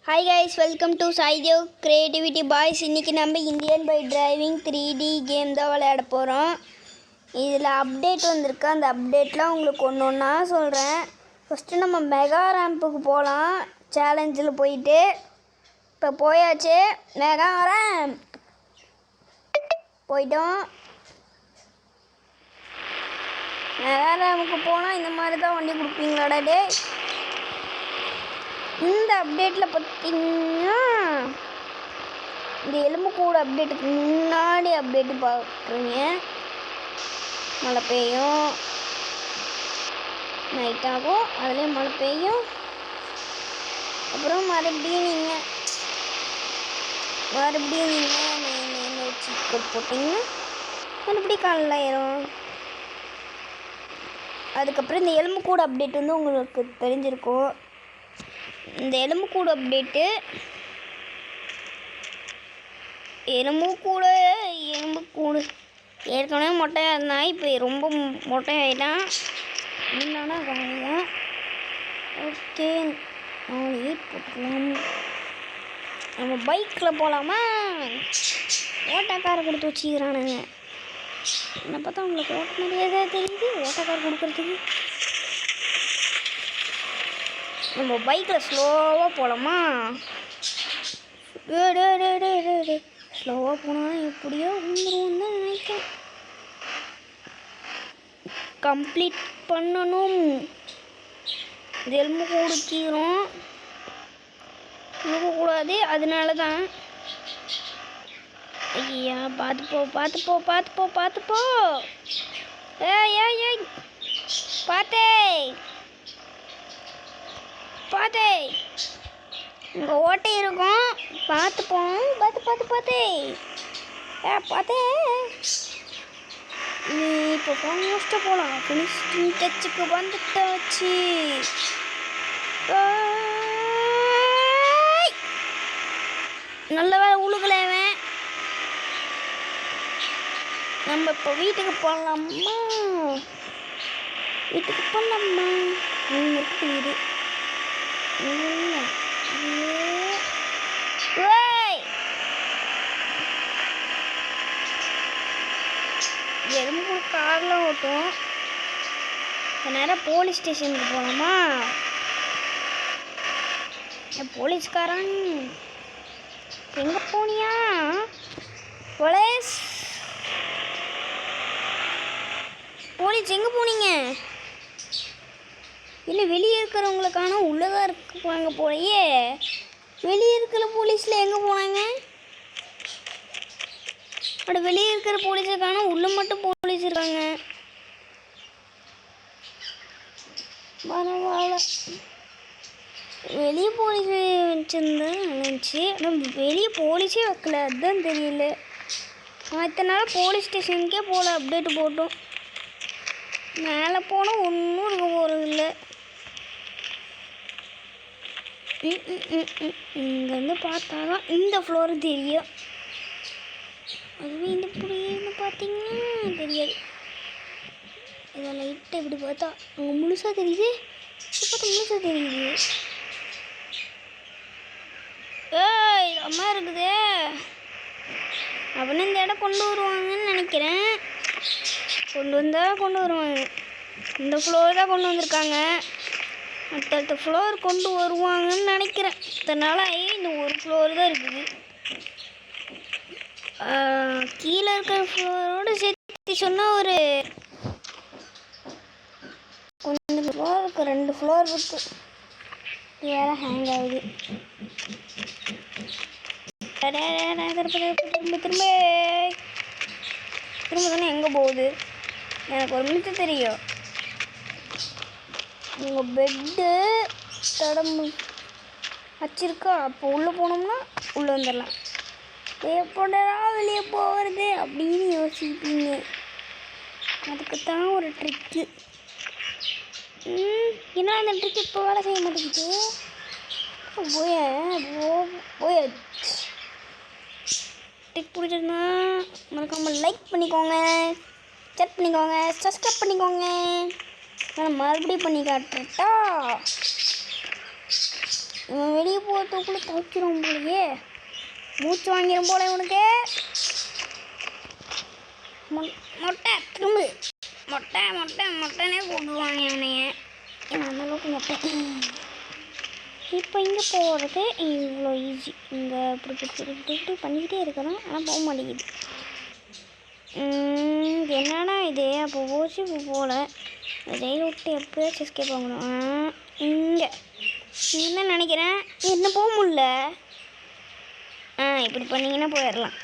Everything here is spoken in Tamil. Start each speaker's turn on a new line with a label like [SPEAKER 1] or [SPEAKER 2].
[SPEAKER 1] Hi guys, welcome to Saidev Creativity Boys. இன்னைக்கு நம்ம Indian by driving 3D game தான் விளையாட போகிறோம். இதில் அப்டேட் வந்திருக்கு. அந்த அப்டேட்லாம் உங்களுக்கு ஒன்றா சொல்கிறேன். ஃபஸ்ட்டு நம்ம மெகா ரேம்புக்கு போகலாம். சேலஞ்சில் போயிட்டு இப்போ போயாச்சு. மெகா ரேம்ப் போயிட்டோம். மெகா ரேம்புக்கு போனால் இந்த மாதிரி தான் வண்டி கொடுப்பீங்களாடா டே. இந்த அப்டேட்டில் பார்த்தீங்கன்னா இந்த எலும்புக்கூடு அப்டேட்டுக்கு முன்னாடி அப்டேட்டு பார்க்குறீங்க. மழை பெய்யும், நைட் ஆகும், அதுலேயும் மழை பெய்யும். அப்புறம் மறுபடியும் நீங்கள் வச்சு போட்டிங்கன்னா மறுபடியும் காலையில் ஆயிரும். அதுக்கப்புறம் இந்த எலும்புக்கூடு அப்டேட் வந்து உங்களுக்கு தெரிஞ்சிருக்கும். இந்த எலும்புக்கூடு அப்டேட்டு எலும்புக்கூடு ஏற்கனவே மொட்டையாக இருந்தால் இப்போ ரொம்ப மொட்டையாகிட்டான். என்னன்னா காலையில் ஓகே நாளைக்கு போட்டுக்கலாம். நம்ம பைக்கில் போகலாமா? ஓட்டக்காரை கொடுத்து வச்சுக்கிறானுங்க. என்னை பார்த்தா உங்களுக்கு ஓட்ட நிறைய தெரியுது. ஓட்டக்கார் கொடுக்குறதுக்கு நம்ம பைக்கில் ஸ்லோவாக போகலாமா? ஸ்லோவாக போனால் எப்படியோ வந்துடும் தான் நினைக்கிறேன். கம்ப்ளீட் பண்ணணும். எலும்புக்கூடு கீரும் இருக்கக்கூடாது. அதனால தான் ஐயா பார்த்துப்போ. ஏய் பார்த்தே இங்கே ஓட்டை இருக்கும். பார்த்துப்போம். பார்த்தே நீ இப்போ ஃபோஸ்ட்டாக போகலாம். ஃபினிஷிங் டச்சுக்கு வந்துட்டாச்சு. நல்ல வேலை உழுகலைவன். நம்ம இப்போ வீட்டுக்கு போகலாமா? வீடு எறும்பு காரில் ஓட்டும். நேரம் போலீஸ் ஸ்டேஷனுக்கு போகலாமா? போலீஸ்காரன் எங்கே போனியா? போலீஸ் எங்கே போனீங்க? இல்லை வெளியே இருக்கிறவங்களுக்கான உள்ளதாக இருப்பாங்க போலையே. வெளியே இருக்கிற போலீஸில் எங்கே போனாங்க? அப்படி வெளியே இருக்கிற போலீஸுக்கான உள்ளே மட்டும் போலீஸ் இருக்காங்க. பரவாயில்ல. வெளியே போலீஸ் வச்சுருந்தேன் நினச்சி. ஆனால் வெளியே போலீஸே வைக்கல. அதுதான் தெரியல. நான் இத்தனை நாள் போலீஸ் ஸ்டேஷனுக்கே போகல. அப்டேட்டு போட்டோம். மேலே போனால் ஒன்றும் இருக்க போகிறதில்ல. இங்கேருந்து பார்த்தா தான் இந்த ஃப்ளோரு தெரியும். அதுவே இந்த புடின்னு பார்த்தீங்கன்னா தெரியாது. இதை லைட்டாக இப்படி பார்த்தா அங்கே முழுசாக தெரியுது. ஏய் அம்மா இருக்குது. அப்படின்னு இந்த இடம் கொண்டு வருவாங்கன்னு நினைக்கிறேன். கொண்டு வருவாங்க. இந்த ஃப்ளோர் தான் கொண்டு வந்திருக்காங்க. அடுத்த ஃப்ளோர் கொண்டு வருவாங்கன்னு நினைக்கிறேன். இதனால் இந்த ஒரு ஃப்ளோர் தான் இருக்குது. கீழே இருக்கிற ஃப்ளோரோடு சேர்த்து சொன்னால் ஒரு கொஞ்சம் ஃப்ளோர் இருக்குது. 2 ஃப்ளோர் இருக்குது. வேறு ஹேங் ஆகுது. திரும்ப தானே எங்கே போகுது? எனக்கு ஒரு நிமிஷம் தெரியும். உங்கள் பெட்டு தடம் வச்சிருக்கா. அப்போ உள்ளே போனோம்னா உள்ளே வந்துடலாம். எப்படா வெளியே போகிறது அப்படின்னு யோசிப்பீங்க. அதுக்குத்தான் ஒரு ட்ரிக்கு. ஏன்னா அந்த ட்ரிக் இப்போ வேலை செய்ய மாட்டேங்குது. போய் ட்ரிக் பிடிச்சிருந்தா மறக்காமல் லைக் பண்ணிக்கோங்க, ஷேர் பண்ணிக்கோங்க, சப்ஸ்கிரைப் பண்ணிக்கோங்க. நான் மறுபடியும் பண்ணி காட்டுறேன்டா. இவன் வெளியே போகிறதுக்குள்ளே துவைச்சிரும் போலையே, மூச்சு வாங்கிடும் போல இவனுக்கு. மொட்டை திரும்பு, மொட்டை மொட்டை மொட்டைனே கூப்பிடுவாங்க இவனைய. அந்த அளவுக்கு மொட்டை. இப்போ இங்கே போகிறது இவ்வளோ ஈஸி. இங்கே இப்படி பண்ணிக்கிட்டே இருக்கிறோம், ஆனால் போக மாட்டேங்குது. என்னடா இது, அப்போ போச்சு இப்போ போகல. ரயில் விட்டு எப்போயாச்சும் எஸ்கேப் ஆகணும். இங்கே என்ன நினைக்கிறேன், என்ன போக முடியல. இப்படி பண்ணிங்கன்னா போயிடலாம்.